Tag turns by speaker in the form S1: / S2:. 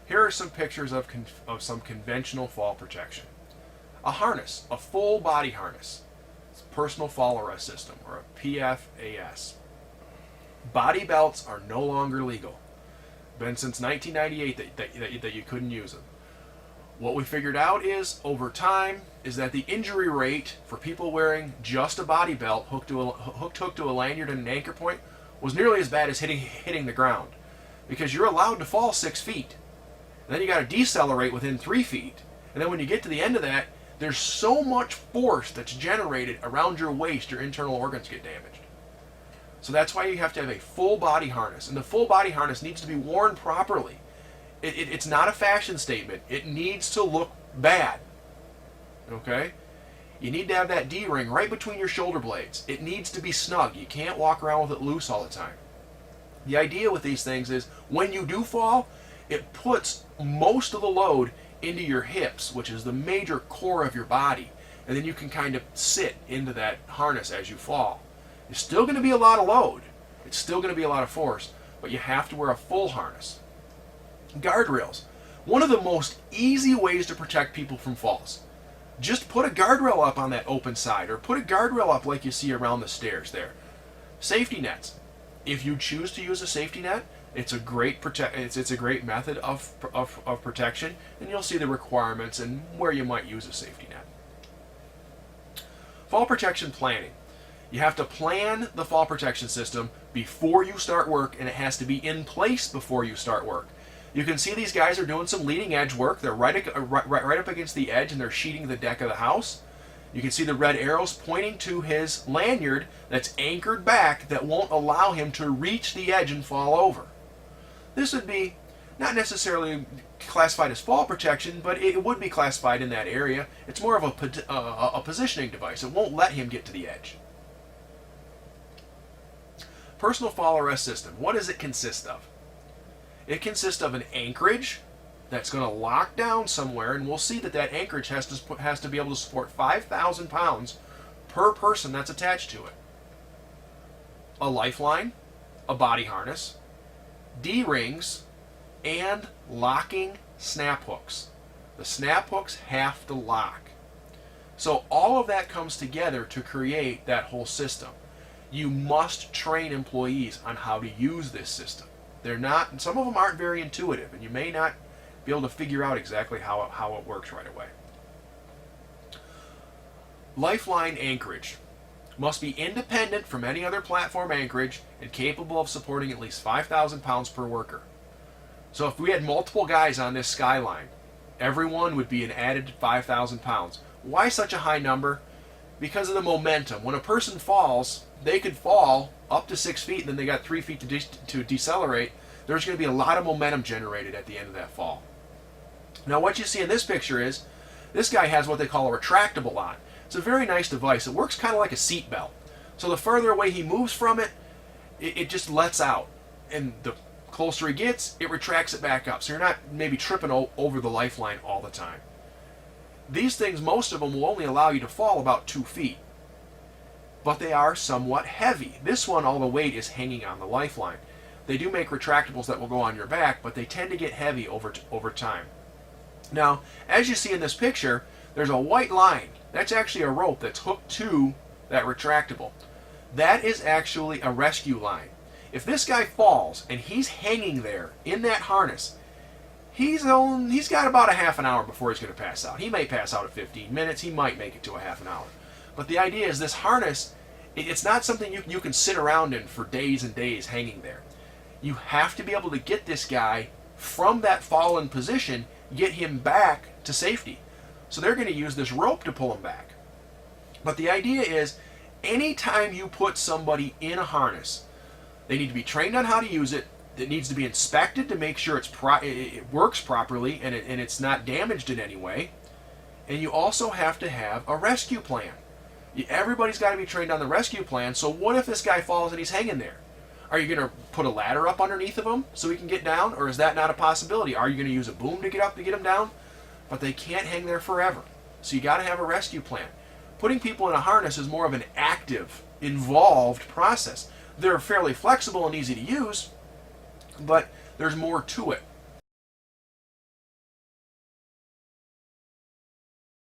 S1: Here are some pictures of some conventional fall protection. A harness, a full body harness. It's a personal fall arrest system, or a PFAS. Body belts are no longer legal. Been since 1998 that you couldn't use them. What we figured out is, over time, is that the injury rate for people wearing just a body belt hooked to a lanyard and an anchor point was nearly as bad as hitting the ground. Because you're allowed to fall 6 feet. And then you got to decelerate within 3 feet. And then when you get to the end of that, there's so much force that's generated around your waist, your internal organs get damaged. So that's why you have to have a full body harness. And the full body harness needs to be worn properly. It's not a fashion statement. It needs to look bad. Okay? You need to have that D-ring right between your shoulder blades. It needs to be snug. You can't walk around with it loose all the time. The idea with these things is when you do fall, it puts most of the load into your hips, which is the major core of your body. And then you can kind of sit into that harness as you fall. It's still going to be a lot of load. It's still going to be a lot of force, but you have to wear a full harness. Guardrails. One of the most easy ways to protect people from falls. Just put a guardrail up on that open side, or put a guardrail up like you see around the stairs there. Safety nets. If you choose to use a safety net, it's a great it's a great method of protection, and you'll see the requirements and where you might use a safety net. Fall protection planning. You have to plan the fall protection system before you start work, and it has to be in place before you start work. You can see these guys are doing some leading edge work. They're right up against the edge, and they're sheeting the deck of the house. You can see the red arrows pointing to his lanyard that's anchored back that won't allow him to reach the edge and fall over. This would be not necessarily classified as fall protection, but it would be classified in that area. It's more of a positioning device. It won't let him get to the edge. Personal fall arrest system. What does it consist of? It consists of an anchorage that's going to lock down somewhere, and we'll see that that anchorage has to be able to support 5,000 pounds per person that's attached to it. A lifeline, a body harness, D-rings, and locking snap hooks. The snap hooks have to lock. So all of that comes together to create that whole system. You must train employees on how to use this system. Some of them aren't very intuitive, and you may not be able to figure out exactly how it works right away. Lifeline anchorage must be independent from any other platform anchorage and capable of supporting at least 5,000 pounds per worker. So if we had multiple guys on this skyline, everyone would be an added 5,000 pounds. Why such a high number? Because of the momentum. When a person falls, they could fall up to 6 feet, and then they got 3 feet to decelerate. There's going to be a lot of momentum generated at the end of that fall. Now what you see in this picture is, this guy has what they call a retractable on. It's a very nice device. It works kind of like a seat belt. So the further away he moves from it, it just lets out. And the closer he gets, it retracts it back up. So you're not maybe tripping over the lifeline all the time. These things, most of them will only allow you to fall about 2 feet. But they are somewhat heavy. This one, all the weight is hanging on the lifeline. They do make retractables that will go on your back, but they tend to get heavy over time. Now, as you see in this picture, there's a white line. That's actually a rope that's hooked to that retractable. That is actually a rescue line. If this guy falls and he's hanging there in that harness, he's got about a half an hour before he's going to pass out. He may pass out at 15 minutes. He might make it to a half an hour. But the idea is this harness, it's not something you can sit around in for days and days hanging there. You have to be able to get this guy from that fallen position, get him back to safety. So they're going to use this rope to pull him back. But the idea is, anytime you put somebody in a harness, they need to be trained on how to use it. It needs to be inspected to make sure it works properly and it's not damaged in any way. And you also have to have a rescue plan. Everybody's got to be trained on the rescue plan. So what if this guy falls and he's hanging there? Are you going to put a ladder up underneath of him so he can get down? Or is that not a possibility? Are you going to use a boom to get up to get him down? But they can't hang there forever. So you got to have a rescue plan. Putting people in a harness is more of an active, involved process. They're fairly flexible and easy to use, but there's more to it.